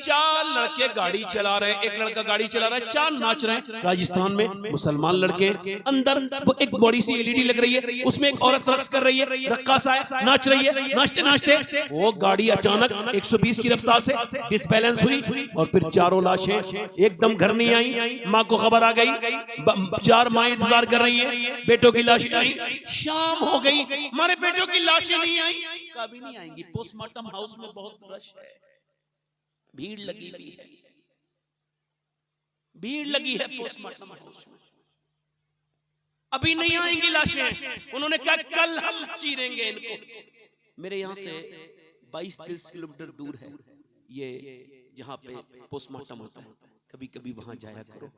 चार लड़के गाड़ी चला रहे हैं, एक लड़का गाड़ी चला रहा है, चार नाच रहे हैं राजस्थान में, मुसलमान लड़के। अंदर वो एक बड़ी सी एलईडी लग रही है, उसमें एक औरत रक्स कर रही है, रक्कासा है, नाच रही है। नाचते नाचते वो गाड़ी अचानक 120 की रफ्तार से डिसबैलेंस हुई और फिर चारों लाशें एकदम घर नहीं आई। माँ को खबर आ गई, चार माँ इंतजार कर रही है, बेटों की लाशें आई। शाम हो गई, हमारे बेटों की लाशें नहीं आई, कभी नहीं आएंगी। पोस्टमार्टम हाउस में बहुत रश है, भीड़ लगी हुई है, भीड़ लगी है पोस्टमार्टम हाउस में, अभी नहीं आएंगी लाशें। उन्होंने कहा कल हम चीरेंगे इनको। मेरे यहाँ से 22-23 किलोमीटर दूर है ये जहाँ पे पोस्टमार्टम होता है, कभी कभी वहां जाया करो,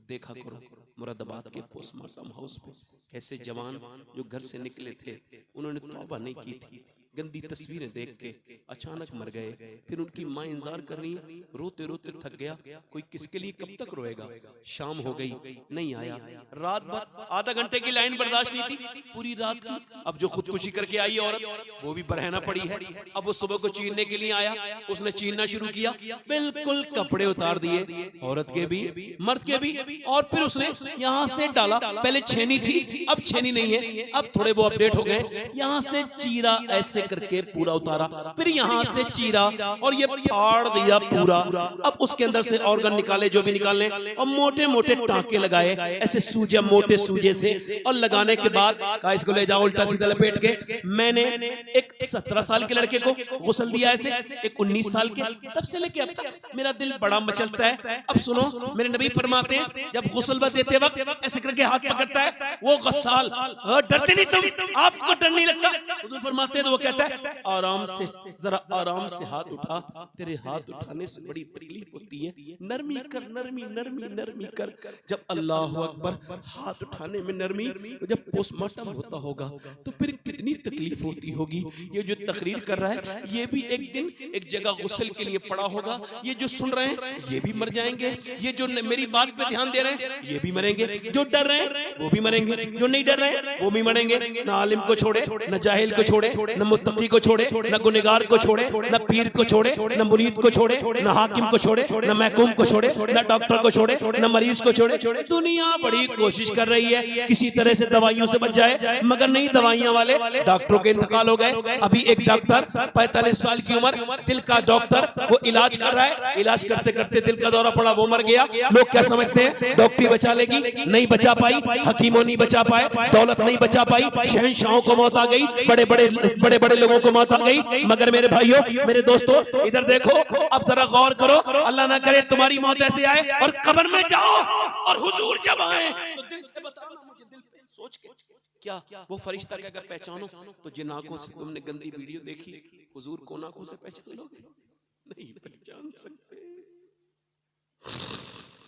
देखा करो मुरादाबाद के पोस्टमार्टम हाउस पे कैसे जवान जो घर से निकले थे उन्होंने तौबा नहीं की थी, गंदी तस्वीरें देख के अचानक मर गए। फिर उनकी माँ इंतजार कर रही, रोते रोते थक गया, कोई किसके लिए कब तक रोएगा। शाम हो गई, नहीं आया। रात भर आधा घंटे की लाइन बर्दाश्त नहीं थी, पूरी रात की। अब जो खुदकुशी करके आई औरत वो भी बरहना पड़ी है। अब वो सुबह को चीरने के लिए आया, उसने चीरना शुरू किया, बिल्कुल कपड़े उतार दिए औरत के भी मर्द के भी, और फिर उसने यहाँ से डाला। पहले छेनी थी, अब छेनी नहीं है, अब थोड़े वो अपडेट हो गए। यहाँ से चीरा ऐसे करके पूरा उतारा, फिर यहाँ से चीरा और ये फाड़ दिया पूरा। अब उसके अंदर से ऑर्गन निकाले जो भी निकालने, और मोटे मोटे टांके लगाए ऐसे सूजे, मोटे सूजे से, और लगाने के बाद कहा इसको ले जाओ उल्टा सीधा लपेट के। मैंने एक 17 साल के लड़के को गुस्ल दिया ऐसे, एक 19 साल के, तब से लेके अब तक मेरा दिल बड़ा मचलता है। अब सुनो, मेरे नबी फरमाते हैं जब गुस्ल देते वक्त ऐसे करके हाथ पकड़ता है वो गस्साल, डरते नहीं तुम, आपको डर नहीं लगता? हुजूर फरमाते हैं तो वो कहता है आराम से, जरा आराम से हाथ उठा, तेरे हाथ उठाने से बड़ी तकलीफ होती है, नरमी कर, नरमी नरमी नरमी कर। जब अल्लाह अकबर, हाथ उठाने में नरमी, जब पोस्टमार्टम होता होगा तो फिर कितनी तकलीफ होती होगी। ये जो तकरीर कर रहा है ये भी एक दिन एक जगह गुस्ल के लिए पड़ा होगा। ये जो सुन रहे हैं ये भी मर जाएंगे, ये जो मेरी बात पे ध्यान दे रहे हैं ये भी मरेंगे, जो डर रहे हैं वो भी मरेंगे, जो नहीं डर रहे हैं वो भी मरेंगे। ना आलिम को छोड़े, न जाहिल को छोड़े, न मुत्तकी को छोड़े, न गुनहगार को छोड़े, न पीर को छोड़े, न मुरीद को छोड़े, न हाकिम को छोड़े, न महकूम को छोड़े, न डॉक्टर को छोड़े, न मरीज को छोड़े। दुनिया बड़ी कोशिश कर रही है किसी तरह से दवाइयों से बच जाए, मगर नहीं, दवाइयां वाले डॉक्टरों के इंतकाल हो गए। अभी एक डॉक्टर 45 साल की उम्र, दिल का डॉक्टर, वो इलाज कर रहा है, इलाज करते करते दिल का दौरा पड़ा, वो मर गया। लोग क्या समझते हैं डॉक्टरी बचा लेगी, नहीं बचा पाई, हकीमों नहीं बचा पाए, दौलत नहीं बचा पाई, शहंशाहों को मौत आ गई, बड़े बड़े लोगों को मौत आ गई। मगर मेरे भाइयों, मेरे दोस्तों, इधर देखो, अब जरा गौर करो, अल्लाह ना करे तुम्हारी मौत ऐसे आए और कब्र में जाओ और हुजूर जब आए तो दिल से बताना, मुझे दिल पे सोच के क्या वो फरिश्ता क्या अगर पहचानो तो जिन आंखों से तुमने गंदी वीडियो देखी, हुजूर कौन आंखों से पहचान लोगे? नहीं पहचान सकते।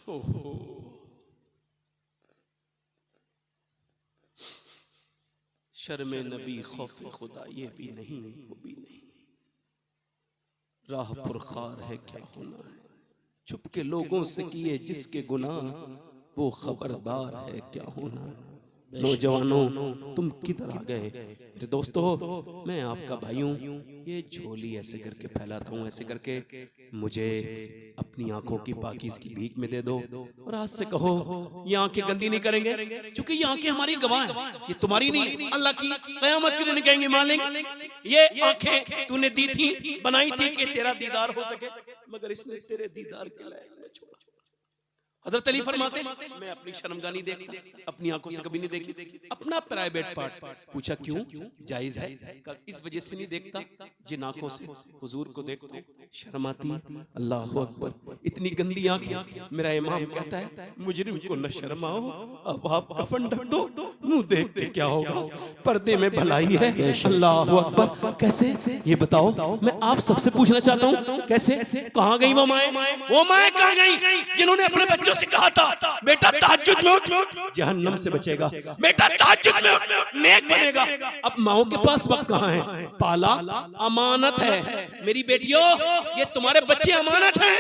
ओहो, शर्म नबी खौफ खुदा ये भी नहीं, वो भी नहीं। राह पुरखार है क्या होना है, छुप के लोगों से किए जिसके गुनाह, वो खबरदार है क्या होना है। नौजवानों तुम किधर आ गए? मेरे दोस्तों, मैं आपका भाई हूँ, ये झोली ऐसे करके फैलाता हूँ, ऐसे करके मुझे अपनी आंखों की पाकीज़गी की भीख में दे दो और आज से कहो ये आंखें गंदी नहीं करेंगे, क्योंकि ये आंखें हमारी गवाह हैं, ये तुम्हारी नहीं, अल्लाह की। क़यामत के दिन कहेंगे मालिक ये आंखें तूने दी थी, बनाई थी कि तेरा दीदार हो सके, मगर इसने तेरे दीदार के लायक न छोड़ा। हज़रत अली फरमाते मैं अपनी शर्मगाह नहीं देखता, अपनी आंखों से कभी नहीं देखी अपना प्राइवेट पार्ट। पूछा क्यों? जायज है? इस वजह से नहीं देखता, जिन आंखों से हुजूर को देखता हूं शर्म आती है। अल्लाह अकबर, इतनी गंदी आंखें। मेरा इमाम कहता है मुजरिम को न शर्म आओ, अब आप कफन ढक दो, मुंह देख के क्या होगा, पर्दे में भलाई है। अल्लाह अकबर, कैसे ये बताओ? मैं आप सबसे पूछना चाहता हूँ कैसे? कहाँ गई वो माएँ? वो माएँ कहाँ गई जिन्होंने अपने बच्चों बच्चों से कहा था बेटा तहज्जुद में उठ, जहन्नम से बचेगा, बेटा तहज्जुद में उठ, नेक बनेगा। अब माओ के पास वक्त कहाँ है? पाला अमानत है। मेरी बेटियों, ये तुम्हारे बच्चे अमानत हैं,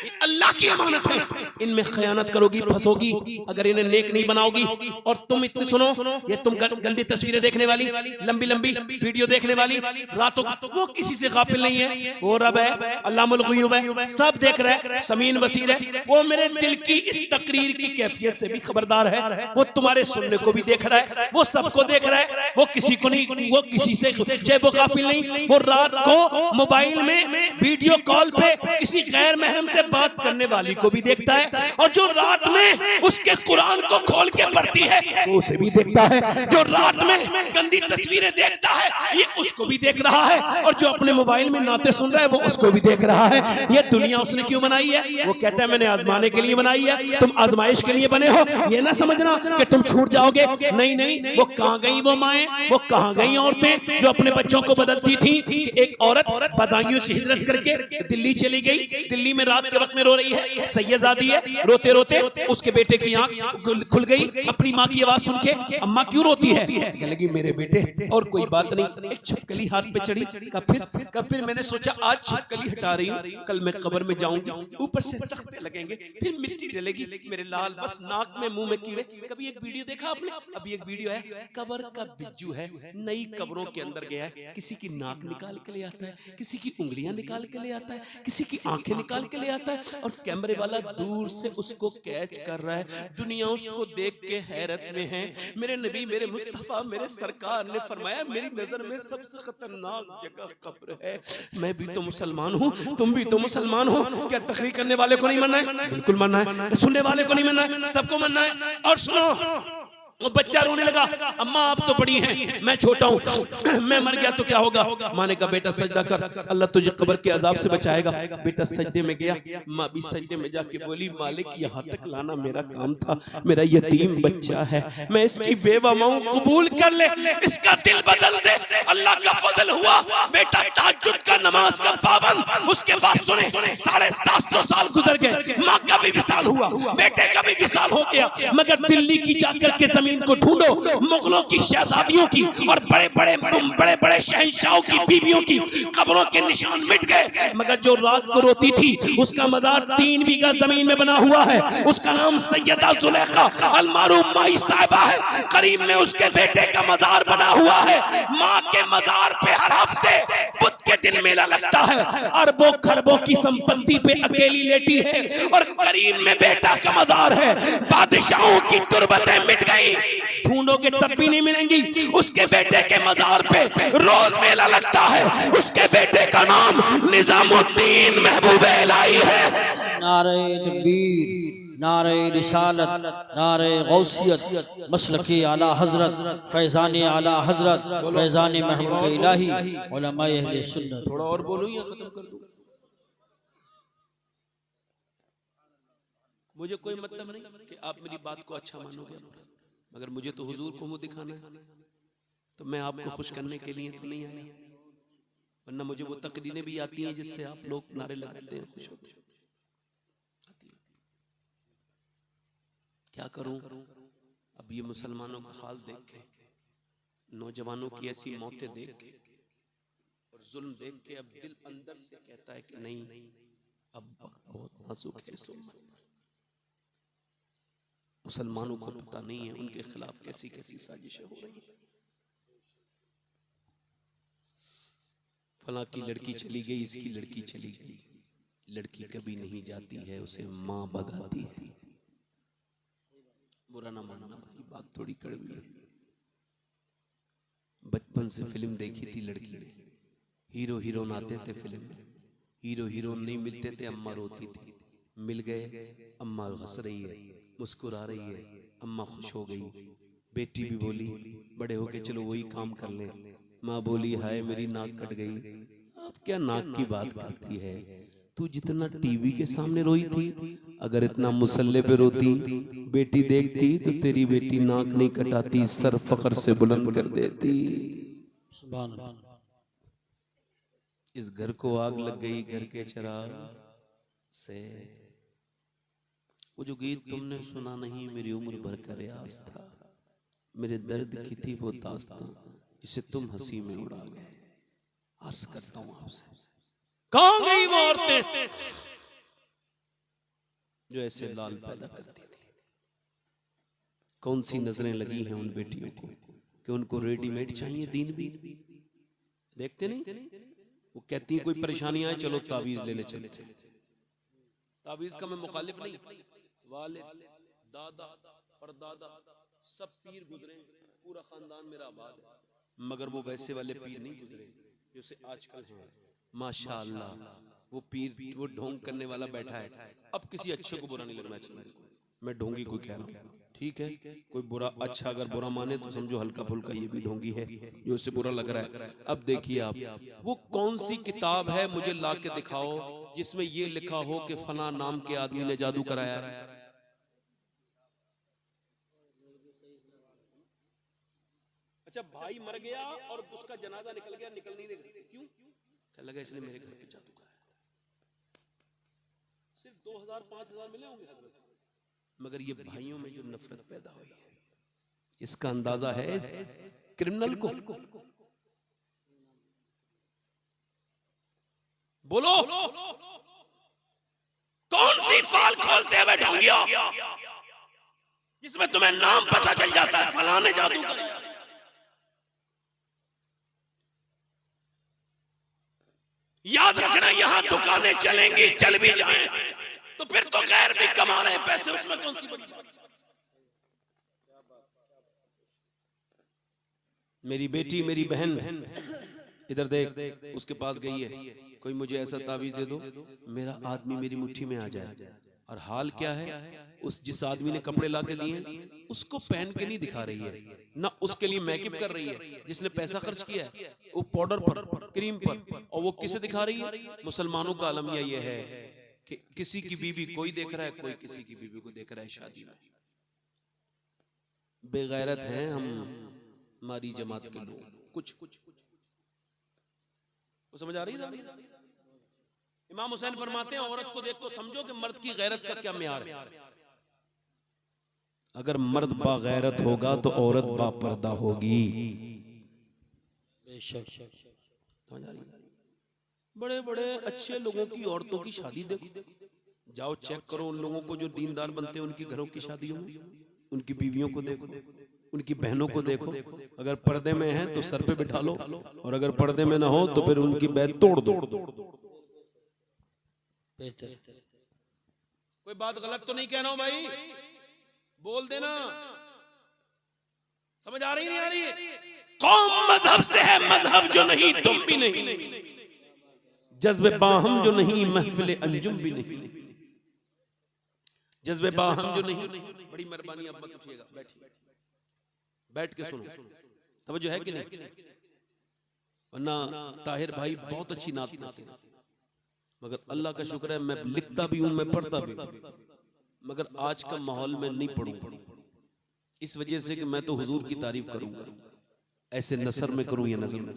ये अल्लाह की अमानत है। इनमें खयानत करोगी, फंसोगी अगर इन्हें नेक नहीं बनाओगी। और तुम इतने सुनो, ये तुम गंदी तस्वीरें देखने वाली, लंबी लंबी वीडियो देखने वाली रातों, वो किसी से गाफिल नहीं है। वो रब है, अल्लाहुल गुयूब है, सब देख रहा है, समीन बसीर है। वो मेरे दिल की इस तकरीर की कैफियत से भी खबरदार है। वो तुम्हारे सुनने को भी देख रहा है, वो सबको देख रहा है। वो किसी को नहीं, वो किसी से जेबो गाफिल नहीं। वो रात को मोबाइल में वीडियो कॉल पे किसी गैर महरम से बात करने वाली को भी देखता है, और जो रात में उसके कुरान को खोल के पढ़ती है वो उसे भी देखता है। जो रात में गंदी तस्वीरें देखता है ये उसको भी देख रहा है, और जो अपने मोबाइल में नाते सुन रहा है वो उसको भी देख रहा है। ये दुनिया उसने क्यों बनाई है? वो कहता है मैंने आजमाने के लिए बनाई है। तुम आजमाइश के लिए बने हो, ये ना समझना कि तुम छूट जाओगे। नहीं नहीं, वो कहां गई वो माएं, वो कहां गई औरतें जो अपने बच्चों को बदलती थी। एक औरत बदायूं से हिजरत करके दिल्ली चली गई, दिल्ली में रात के वक्त में रो रही है, सैयदादी है, रोते रोते उसके बेटे की आंख खुल गई अपनी माँ की आवाज सुन के। अम्मा क्यों रोती है? कहने लगी मेरे बेटे, और कोई बात नहीं। एक छिपकली हाथ पे चढ़ी, फिर मैंने सोचा आज छिपकली हटा रही हूँ, कल मैं कब्र में जाऊंगी, ऊपर से तख्ते लगेंगे, फिर मिट्टी डलेगी, मेरे लाल बस नाक में मुंह में कीड़े। कभी एक वीडियो देखा आपने? अभी एक वीडियो है, कब्र का बिज्जू है, नई कब्रों के अंदर गया है, किसी की नाक निकाल के ले आता है, किसी की उंगलियां निकाल के ले आता है, किसी की आंखें निकाल के ले आता है, और कैमरे वाला दूर से उसको कैच कर रहा है। दुनिया उसको देख के हैरत में है। मेरे नबी, मेरे मुस्तफा, मेरे सरकार ने फरमाया मेरी नजर में सबसे खतरनाक जगह कब्र है। मैं भी तो मुसलमान हूँ, तुम भी तो मुसलमान हो, क्या तकरीर करने वाले को नहीं मानना है? बिल्कुल मानना है। सुनने वाले को नहीं मानना है? सबको मानना है। और सुनो, वो बच्चा रोने लगा, अम्मा आप तो बड़ी हैं, मैं छोटा हूँ, मैं मर गया तो क्या होगा? माँ ने कहा बेटा सजदा कर, अल्लाह तुझे कब्र के अजाब से बचाएगा। बेटा सजदे में गया, माँ भी सजदे में जाके बोली मालिक यहाँ तक लाना मेरा काम था, मेरा यतीम बच्चा है, मैं इसकी बेवा माँ कबूल कर ले, इसका दिल बदल दे। अल्लाह का फजल हुआ, बेटा तहज्जुद का नमाज का पाबंद। उसके बाद सुने 750 साल गुजर गए, माँ का भी विसाल हुआ, बेटे का भी विसाल हो गया, मगर दिल्ली की जाकर के जमीन को ढूंढो, मुगलों की शहजादियों की और बड़े बड़े शहंशाहों की बीवियों की कब्रों के निशान मिट गए, मगर जो रात को रोती थी उसका मजार 3 बीघा जमीन में बना हुआ है। उसका नाम सैयदा जुलेखा अलमारूफ माई साहिबा है। करीब में उसके बेटे का मजार बना हुआ है। माँ के मजार पे हर हफ्ते बुध के दिन मेला लगता है। अरबों खरबों की संपत्ति पे अकेली लेटी है, और करीब में बेटा का मजार है। बादशाहों की तुरबतें मिट गई, ढूंढोगे तब भी नहीं मिलेंगी। उसके बेटे के मजार पे रोज मेला लगता है। उसके बेटे का नाम निजामुद्दीन महबूब इलाही है। नारे तकबीर, नारे रिसालत, नारे गौसियत, मसलकी आला हजरत, फैजान आला हजरत, फैजान महबूब इलाही, उलमाए अहले सुन्नत। थोड़ा और बोलूं या खत्म कर दूं? मुझे कोई मतलब नहीं कि आप मेरी बात को अच्छा मानोगे, मगर मुझे तो हुजूर को मुंह दिखाना है, तो मैं आपको खुश करने के लिए तो नहीं आया, वरना मुझे वो तकरीरें भी आती हैं जिससे आप लोग नारे लगाते हैं, खुश होते हैं। क्या करूं? अब ये मुसलमानों का हाल देख के, नौजवानों की ऐसी मौतें देख के और जुल्म देख के, अब दिल अंदर से कहता है कि नहीं, अब बहुत नाजुक है। मुसलमानों को पता नहीं है उनके खिलाफ कैसी कैसी साजिशें हो रही हैं। फला की लड़की चली गई, इसकी लड़की चली गई। लड़की कभी नहीं जाती है, उसे माँ भगाती है। बुरा ना मानना भाई, बात थोड़ी कड़वी है। बचपन से फिल्म देखी थी लड़की ने, हीरो हीरोइन आते थे फिल्म में, हीरो हीरोइन नहीं मिलते थे, अम्मा रोती थी। मिल गए, अम्मा हंस रही है, मुस्कुरा रही है, अम्मा खुश हो गई। बेटी भी बोली बड़े होके चलो वही काम कर ले। माँ बोली हाय मेरी नाक कट गई। अब क्या नाक की बात करती है? तू जितना टीवी के सामने रोई थी, अगर इतना मुसल्ले पे रोती, बेटी देखती तो तेरी बेटी नाक नहीं कटाती, सर फख्र से बुलंद कर देती। सुभान अल्लाह। इस घर को आग लग गई, घर के चिराग से। वो जो गीत तुमने सुना नहीं मेरी उम्र भर का रियाज था, मेरे दर्द की थी वो दास्तां जिसे तुम हंसी में उड़ा गए। अर्ज करता हूं आपसे, कहां गई वो औरतें जो ऐसे लाल पैदा करती थी? कौन सी नजरें लगी हैं उन बेटियों को कि उनको रेडीमेड चाहिए दीन भी? देखते नहीं, वो कहती है कोई परेशानी आए चलो तावीज लेने चलते। तावीज का मैं मुखालिफ नहीं, वालिद दादा परदादा सब पीर गुजरे, पूरा खानदान मेरा आबाद है, मगर वो वैसे वाले पीर नहीं गुजरे जैसे आजकल हैं। माशाअल्लाह वो पीर, वो ढोंग करने वाला बैठा है। अब किसी अच्छे को बुरा नहीं लगना चाहिए, मैं ढोंगी कोई कह रहा हूँ, ठीक है, कोई बुरा अच्छा अगर बुरा माने तो समझो हल्का फुल्का ये भी ढोंगी है जो उससे बुरा लग रहा है। अब देखिए आप, वो कौन सी किताब है मुझे ला के दिखाओ जिसमें ये लिखा हो कि फला नाम के आदमी ने जादू कराया। अच्छा भाई मर गया और उसका जनाजा निकल गया, निकल नहीं देगा, क्यों? क्या लगा इसने मेरे घर पे जादू कराया। सिर्फ 2000-5000 मिले होंगे हजरत, मगर ये भाइयों में जो नफरत पैदा हुई है इसका अंदाजा है इस क्रिमिनल को। बोलो कौन सी फाल खोलते हुए ढोंगिया जिसमें तुम्हें नाम पता चल जाता है फलां ने जादू कराया। याद रखना, यहां दुकानें चलेंगी, चल भी जाएं तो फिर तो गैर भी कमा रहे हैं पैसे, उसमें कौन सी बड़ी बात। मेरी बेटी मेरी बहन इधर देख, उसके पास गई है, कोई मुझे ऐसा तावीज दे दो मेरा आदमी मेरी मुट्ठी में आ जाए। और हाल क्या है, उस जिस आदमी ने कपड़े ला के दिए उसको पहन के नहीं दिखा रही है ना, उसके लिए मेकअप कर रही है जिसने पैसा खर्च किया है वो पाउडर पर, क्रीम पर, और वो किसे दिखा रही है? मुसलमानों का अलमिया ये है कि किसी की बीवी कोई देख रहा है, कोई किसी की बीवी को देख रहा है शादी में। बेगैरत हैं हम, हमारी जमात के लोग कुछ वो समझ आ रही है। इमाम हुसैन फरमाते हैं औरत को देख को समझो कि मर्द की गैरत का क्या म्यार है। अगर मर्द बागैरत होगा तो औरत बापर्दा होगी। बड़े बड़े अच्छे लोगों की औरतों की शादी देखो, जाओ चेक करो उन लोगों को जो दीनदार बनते हैं उनकी घरों की शादियों में, उनकी बीवियों को देखो, उनकी बहनों को देखो। अगर पर्दे में है तो सर पे बिठा लो, और अगर पर्दे में ना हो तो फिर उनकी बैत तोड़ दो। कोई बात गलत तो नहीं कह रहा हूं भाई, बोल देना। समझ आ रही नहीं आ रही? कौम मजहब से है, मजहब जो नहीं तुम भी नहीं, जज्बे बाहम जो नहीं महफिल अंजुम भी नहीं, जज्बे बाहम जो नहीं। बड़ी मेहरबानी, अब मत उठिएगा, बैठिए, बैठ के सुनो, तवज्जो है कि नहीं? वरना ताहिर भाई बहुत अच्छी नात पढ़ते हैं, मगर अल्लाह का शुक्र है मैं लिखता भी हूं, मैं पढ़ता भी, मगर आज का माहौल में नहीं पढ़ूंगा, इस वजह से कि मैं तो हुजूर की तारीफ करूंगा, ऐसे नसर में करूं या नजर में,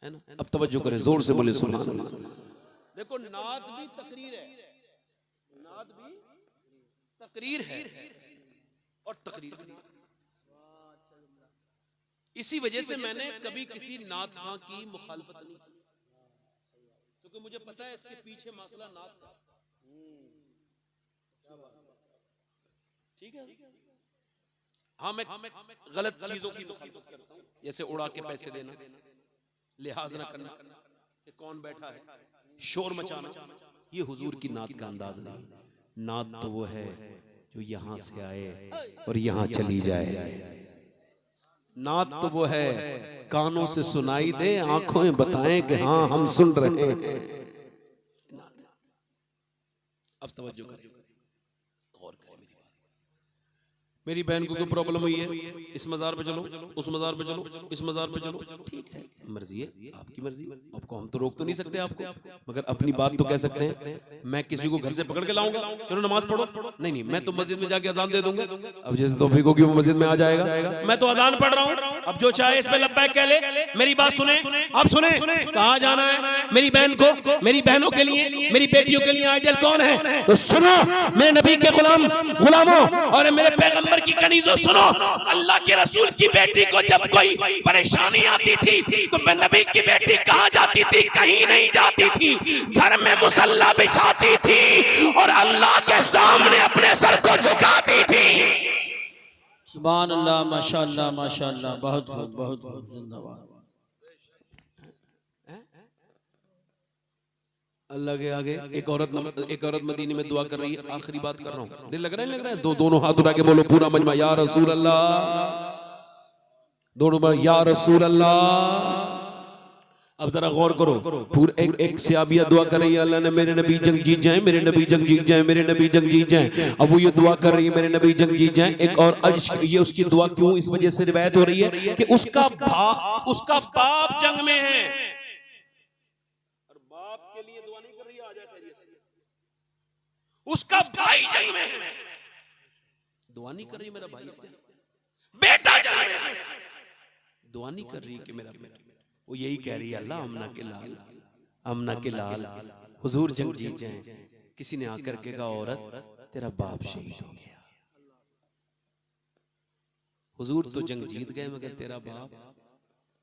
है ना? अब तवज्जो करें, जोर से बोले सुभान अल्लाह। देखो नात भी तकरीर है, नात भी तकरीर है और तकरीर भी। इसी वजह से मैंने कभी किसी नात खां की मुखालफत नहीं की, क्योंकि मुझे पता है इसके पीछे मसला नात का। ठीक है, हाँ मैं गलत चीजों की मुखालफत करता हूं, जैसे उड़ा के पैसे देना, लिहाज न करना कि कौन बैठा है, शोर मचाना, ये हुजूर की नात का अंदाज नहीं। नात तो वो है जो यहां से आए और यहां चली जाए। नात तो वो है कानों से सुनाई दे, आंखों बताएं कि हाँ हम सुन रहे हैं। अब तवज्जो करें, गौर करें मेरी बात। मेरी बहन को कोई प्रॉब्लम हुई है, इस मजार पे चलो, उस मजार पे चलो, इस मजार पे चलो, ठीक है, मर्जी है, आपकी मर्जी, आपको हम तो रोक तो नहीं सकते आपको, मगर अपनी बात तो कह सकते हैं। मैं किसी को घर से पकड़ के लाऊंगा, चलो नमाज पढ़ो, नहीं, मैं तो मस्जिद में जाके अजान दे दूंगा। अब जैसे तौफीक होगी वो मस्जिद में आ जाएगा, मैं तो अजान पढ़ रहा हूँ, अब जो चाहे इस पे लब्बैक कह ले। मेरी बात सुने, अब सुने, कहाँ जाना है मेरी बहन को, मेरी बहनों के लिए, मेरी बेटियों के लिए आइडियल कौन है? तो सुनो मेरे नबी के गुलामों और मेरे पैगंबर की कनीजों, सुनो। अल्लाह के रसूल की बेटी को जब कोई परेशानी आती थी तो मैं नबी की बेटी कहाँ जाती थी? कहीं नहीं जाती थी, घर में मुसल्ला बिछाती थी और अल्लाह के सामने अपने सर को झुकाती थी। सुभान अल्लाह, माशाअल्लाह माशाअल्लाह, बहुत बहुत बहुत बहुत जिंदाबाद। अल्लाह के आगे एक औरत मदीने में दुआ कर रही है। आखिरी बात कर रहा हूँ, दिल लग रहा है, लग रहा है? दोनों हाथ उठा के बोलो पूरा मजमा, या रसूल अल्लाह। दोनों बार या रसूल अल्लाह। अब जरा गौर करो, पूरे एक सहाबिया दुआ कर रही है, अल्लाह ने मेरे नबी जंग जीत जाए, मेरे नबी जंग जीत जाए, मेरे नबी जंग जीत जाए। अब वो ये दुआ कर रही है मेरे नबी जंग जीत जाए। एक और ये उसकी दुआ क्यों इस वजह से रिवायत हो रही है कि उसका बाप जंग में है और बाप के लिए दुआ नहीं कर रही है, आ जाए खैरियत से। उसका भाई जंग में है, दुआ नहीं कर रही मेरा भाई, बेटा जंग में है, दुआ नहीं कर रही कि मेरा बेटा। वो यही कह रही है, अल्लाह अमना के लाल हुजूर जंग जीत जाए। किसी ने आकर के कहा, औरत तेरा बाप शहीद हो गया। हुजूर तो जंग जीत गए मगर तेरा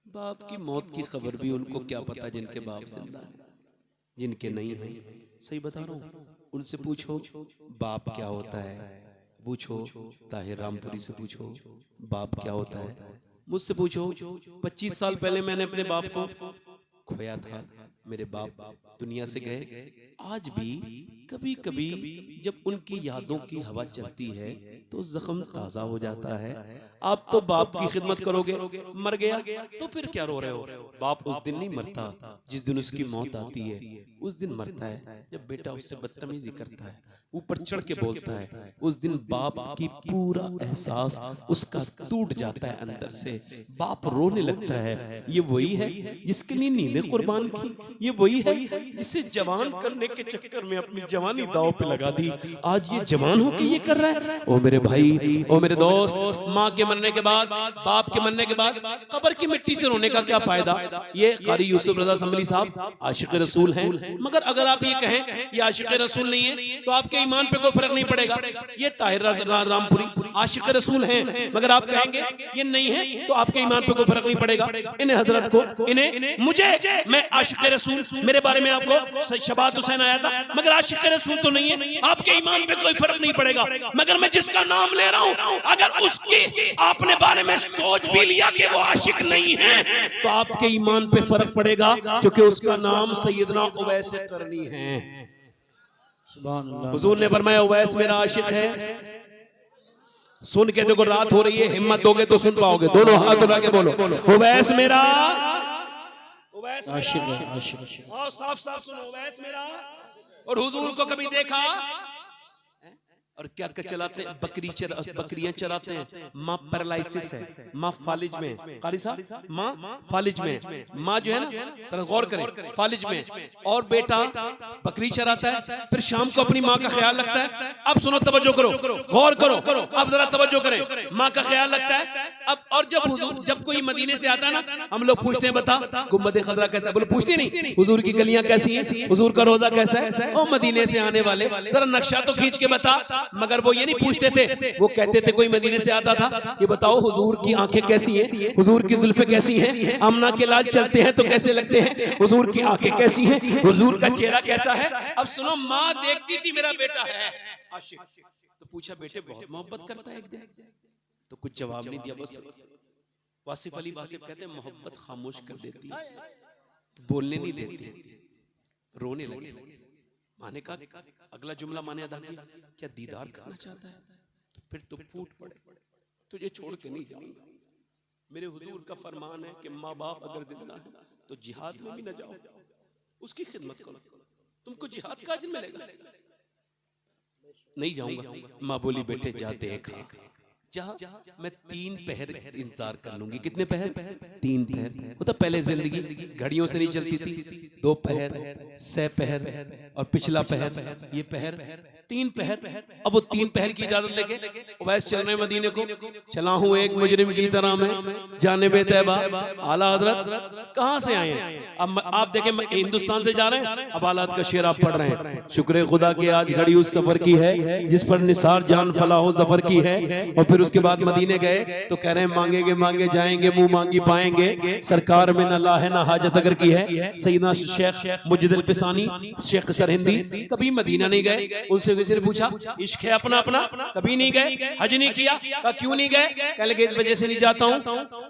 बाप की मौत की खबर भी उनको क्या पता, जिनके बाप जिंदा है, जिनके नहीं है। सही बता रहा हूं, उनसे पूछो बाप क्या होता है, पूछो ताहिर रामपुरी से पूछो बाप क्या होता है, मुझसे पूछो। 25 साल पहले मैंने अपने बाप को खोया था, मेरे बाप दुनिया से गए। आज भी कभी कभी जब उनकी यादों की हवा चलती है तो जख्म ताजा हो जाता है। आप तो बाप की खिदमत करोगे, मर गया तो फिर क्या रो रहे हो? बाप उस दिन नहीं मरता जिस दिन उसकी मौत आती है, उस दिन मरता है जब बेटा उससे बदतमीजी करता है, ऊपर चढ़ के बोलता है। उस दिन बाप की पूरा एहसास उसका टूट जाता है अंदर से, बाप रोने लगता है। ये वही है जिसके लिए नींदें कुर्बान की, ये वही है जिसे जवान करने के चक्कर में अपनी जवानी दांव पे लगा दी। आज ये जवान होके ये कर रहा है। ओ मेरे भाई, ओ मेरे दोस्त, माँ के मरने के बाद, बाप के मरने के बाद कब्र की मिट्टी से रोने का क्या फायदा? ये कारी यूसुफ रजा संभली साहब आशिक रसूल हैं, मगर अगर आप ये कहें ये आशिक रसूल नहीं है तो आपके ईमान पे कोई फर्क नहीं पड़ेगा। ये ताहिर रामपुरी आशिक रसूल हैं, मगर आप कहेंगे ये नहीं है तो आपके ईमान पे कोई फर्क नहीं पड़ेगा। इन्हें हजरत को, इन्हें, मुझे, मैं आशिक रसूल, मेरे बारे में आपको शबात हुसैन आया था, मगर आशिक रसूल तो नहीं है, आपके ईमान पे कोई फर्क नहीं पड़ेगा। मगर मैं जिसका नाम ले रहा हूं, अगर उसके आपने बारे में सोच भी लिया कि वो आशिक नहीं है तो आपके ईमान पे फर्क पड़ेगा, क्योंकि उसका नाम सैयदना उवैस करनी है। हुजूर ने फरमाया उवैस मेरा आशिक है। सुन के देखो, रात हो रही है, हिम्मत दोगे तो सुन पाओगे। दोनों हाथ उठा के बोलो उवैस मेरा, उवैस आशिक। और साफ साफ सुनो, उवैस मेरा। और हुजूर को कभी देखा और क्या क्या चलाते हैं? बकरियां चलाते हैं। माँ पैरालिसिस है, माँ फालिज में, कारी साहब माँ फालिज में, माँ जो है ना, गौर करें, फालिज में, और बेटा बकरी चराता है, फिर शाम को अपनी माँ का ख्याल रखता है। अब सुनो, तवज्जो करो, गौर करो, अब जरा तवज्जो करें। माँ का ख्याल रखता है। अब और जब कोई मदीने से आता है ना, हम लोग पूछते हैं बता गुम्बद खजरा कैसा है? बोले पूछते नहीं, हुजूर की गलियां कैसी हैं, हुजूर का रोजा कैसा है? ओ मदीने से आने वाले जरा नक्शा तो खींच के बता। मगर वो ये नहीं पूछते थे, वो कहते थे कोई मदीने से आता था, ये बताओ हुजूर की आंखें कैसी हैं, हुजूर की जुल्फे कैसी हैं, आमना के लाल चलते हैं तो कैसे लगते हैं, हुजूर की आंखें कैसी हैं, हुजूर का चेहरा कैसा है। अब सुनो, माँ देखती थी मेरा बेटा है आशिक, तो पूछा बेटे बहुत मोहब्बत करता है? एक दिन तो कुछ जवाब नहीं दिया, बस वासिफ अली वासिफ कहते हैं मोहब्बत खामोश कर देती है, बोलने नहीं देती, रोने लगे। माने का अगला जुमला माने अदा किया, क्या दीदार करना चाहता है? तो फिर तो फूट पड़े, तुझे छोड़ के नहीं जाऊंगा। मेरे हुजूर का फरमान है कि माँ बाप अगर जिंदा है तो जिहाद में भी न जाओ, उसकी खिदमत करो, तुमको जिहाद का अजर मिलेगा। नहीं जाऊंगा। माँ बोली बेटे जा देखा, जा, मैं 3 पहर इंतजार कर लूंगी। कितने पहर? 3 पहर। वो तो पहले जिंदगी घड़ियों से नहीं चलती थी, 2 पहर, 6 पहर और पिछला पहर, ये पहर 3 पहर। अब वो 3 पहर की इजाजत लेके उवैस चल रहे मदीने को। चला हूं एक मुजरिम की तरह में जानिबे तैबा। आला हजरत कहां से आए हैं? अब आप देखें हिंदुस्तान से जा रहे हैं, अब हालात का शेर आप पढ़ रहे हैं। शुक्र खुदा के आज घड़ी उस सफर की है जिस पर निसार जान फला हो जफर की है। और फिर उसके बाद मदीने गए तो कह रहे हैं मांगेंगे मांगे जाएंगे, मुंह मांगी पाएंगे। सरकार में न ला है ना हाजत अगर की है। सैयदना शेख मुजद्दिद पिसानी, शेख सरहिंदी कभी मदीना नहीं गए। उनसे किसी ने पूछा इश्क है अपना अपना, कभी नहीं गए। हज नहीं किया, कहा क्यों नहीं गए? कह लगे इस वजह से नहीं जाता हूं।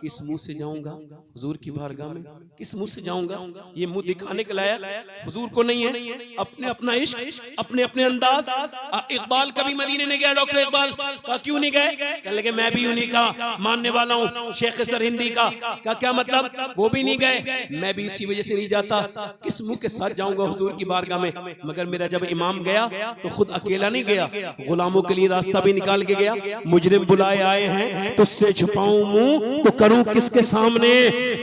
किस मुंह से जाऊंगा हुजूर की बारगाह में, किस मुंह से जाऊंगा? ये मुंह दिखाने के लायक हुजूर को नहीं है। अपने अपना इश्क, अपने अपने अंदाज। इकबाल कभी मदीने नहीं गया, डॉक्टर इकबाल, कहा क्यों नहीं गए? कह लगे मैं भी उन्हीं का मानने वाला हूं, शेख सरहिंदी का। क्या मतलब? वो भी नहीं गए, मैं भी इसी वजह से नहीं जाता। किस मुंह के साथ जाऊंगा हुजूर की बारगाह में? मगर मेरा जब इमाम गया तो खुद अकेला नहीं गया, गुलामों के लिए रास्ता भी निकाल के गया। मुजरिम बुलाए आए हैं, तुझसे छुपाऊं मुंह तो करूं किसके सामने?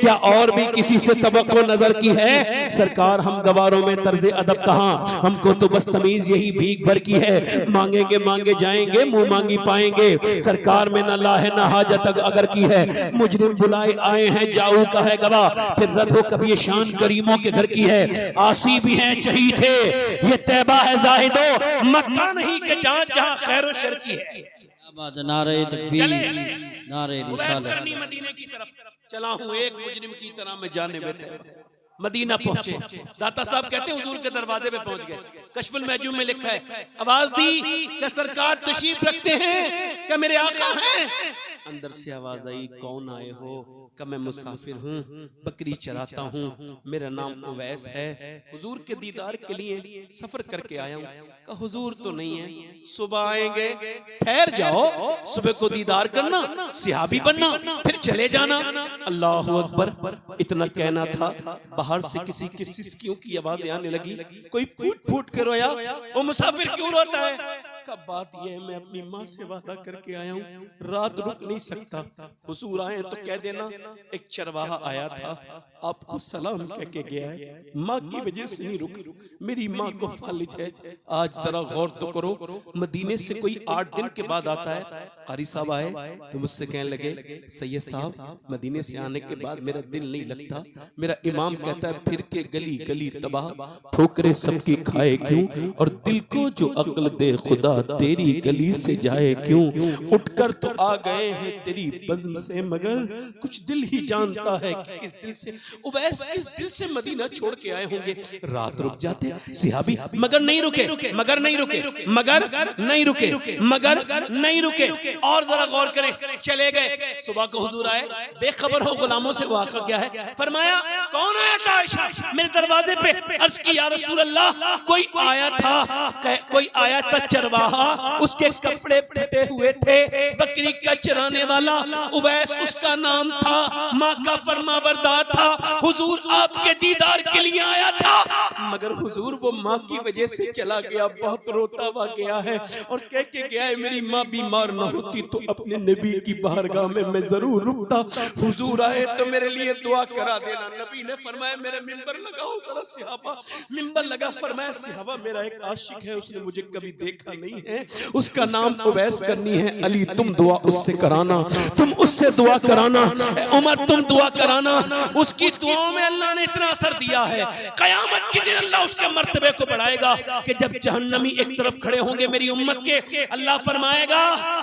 क्या और भी किसी से तवक्को नजर की है? सरकार हम गवारों में तर्ज अदब कहां, हमको तो बस तमीज यही भीख भर की है। मांगेंगे मांगे जाएंगे, मुंह मांगी पाएंगे। सरकार में न ला है ना हाजत अगर की है। मुजरिम बुलाए आए हैं, जाऊ का है गवाह, फिर रद हो कभी शान करीमों के घर की है। आसी भी हैं चही थे, ये तैबा है जाहिदो, मक्का नहीं कि जहां जहां खैर शर की है। नारे तकबीर, नारे रिसालत। करनी मदीने की तरफ चला हूं एक मुजरिम की तरह मैं जाने में। मदीना पहुंचे, दाता साहब कहते हैं हुजूर के दरवाजे पे पहुंच गए। कश्फुल महजूम में लिखा है, आवाज दी कि सरकार तशरीफ रखते हैं, कि मेरे आका हैं। अंदर से आवाज आई, कौन आए हो? कि मैं मुसाफिर हूँ, बकरी चराता हूँ, मेरा नाम उवैस है, हुजूर के दीदार के लिए सफर करके आया हूँ। कि हुजूर तो नहीं है, सुबह आएंगे, ठहर जाओ, सुबह को दीदार करना, सिहाबी बनना, फिर चले जाना। अल्लाह अकबर। इतना कहना था, बाहर से किसी की सिसकियों की आवाज आने लगी। कोई फूट फूट के रोया, वो मुसाफिर क्यों रोता है? का बात ये है, मैं अपनी माँ से वादा करके आया हूँ, रात रुक नहीं सकता। हुजूर आए तो कह देना एक चरवाहा आया था, आपको सलाम कह के गया है, माँ की वजह से नहीं रुक, मेरी माँ को फालिज है। आज जरा गौर तो करो, मदीने से कोई 8 दिन के बाद आता है। कारी साहब आए तो मुझसे कहने लगे, सैयद साहब मदीने से आने के बाद मेरा दिल नहीं लगता। मेरा इमाम कहता है फिर के गली गली तबाह, ठोकरे सबकी खाए क्यों, और दिल को जो अक्ल दे खुदा तेरी गली से जाए क्यों। उठकर तो आ गए हैं तेरी बज़्म से, मगर कुछ दिल ही जानता है कि किस दिल से। उवैस किस दिल से मदीना छोड़ के आए होंगे। रात रुक जाते सिहाबी, मगर नहीं रुके, मगर नहीं रुके, मगर नहीं रुके, मगर नहीं रुके। और जरा गौर करें, चले गए। सुबह को हुजूर आए, बेखबर हो गुलामों से, वाक़ा क्या है? फरमाया कौन आया था? आयशा मेरे दरवाजे पे। अर्ज की या रसूल अल्लाह, कोई आया था, कोई आया था चरवाहा, उसके कपड़े फटे हुए थे, बकरी का चराने वाला उवैस उसका नाम था, माँ का फरमाबरदार था। हुजूर आपके दीदार के लिए आया था, मगर हुजूर वो माँ की वजह से चला गया, बहुत रोता हुआ गया है और कह के गया है मेरी माँ बीमार ना होती तो अपने नबी की बारगाह में मैं जरूर रुकता। हुजूर आए तो मेरे लिए दुआ करा देना। नबी ने फरमाया मेरे मिंबर लगाओ जरा। सहाबा मिंबर लगा, फरमाया सहाबा मेरा एक आशिक है, उसने मुझे कभी देखा नहीं है, उसका नाम उवैस करनी है। अली तुम दुआ उससे कराना, तुम उससे दुआ कराना, उमर तुम दुआ कराना। उसकी दुआओं में अल्लाह ने इतना असर दिया है, कयामत के दिन अल्लाह उसके मर्तबे को बढ़ाएगा कि जब जहन्नमी एक तरफ खड़े होंगे मेरी उम्मत के, अल्लाह फरमाएगा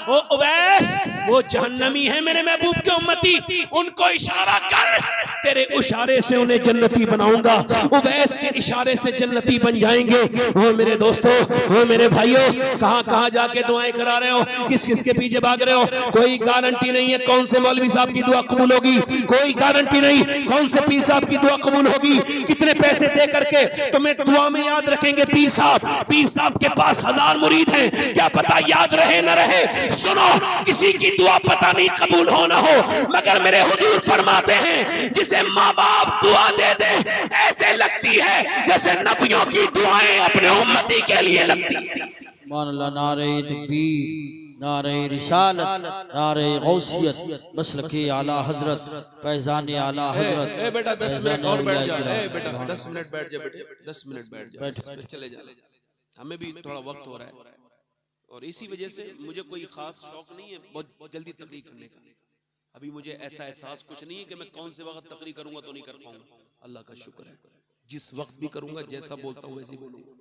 ओ उवैस वो जहन्नमी है मेरे महबूब के उम्मती, उनको इशारा कर, तेरे इशारे से उन्हें जन्नती बनाऊंगा। उवैस के इशारे से जन्नती बन जाएंगे। वो मेरे दोस्तों, वो मेरे भाइयों, कहां कहां जाके दुआएं करा रहे हो, किस किस के पीछे भाग रहे हो? कोई गारंटी नहीं है कौन से मौलवी साहब की दुआ कबूल होगी, कोई गारंटी नहीं कौन से पीर साहब की दुआ कबूल होगी। कितने पैसे दे करके तुम्हें दुआ में याद रखेंगे पीर साहब के पास 1000 मुरीद हैं, क्या पता याद रहे न रहे। सुनो, किसी की दुआ पता नहीं कबूल हो ना हो, मगर मेरे हुजूर फरमाते हैं जिसे माँ बाप दुआ दे दे ऐसे लगती है जैसे नबियों की दुआएं अपने उम्मती के लिए लगती है। नारे तकबीर, नारे रिसालत, नारे गौसियत, मसलके आला हजरत, फैजान आला हजरत। ए बेटा 10 मिनट और बैठ जा। ए बेटा 10 मिनट बैठ जा बेटे, 10 मिनट बैठ जा, चले जा। हमें भी थोड़ा वक्त हो रहा है और इसी वजह से मुझे कोई खास शौक नहीं है बहुत जल्दी तकरीर करने का। अभी मुझे ऐसा एहसास कुछ नहीं है कि मैं कौन से वक्त तकरीर करूंगा तो नहीं कर पाऊंगा। अल्लाह का शुक्र है, जिस वक्त भी करूंगा जैसा बोलता हूँ वैसे ही बोलूंगा।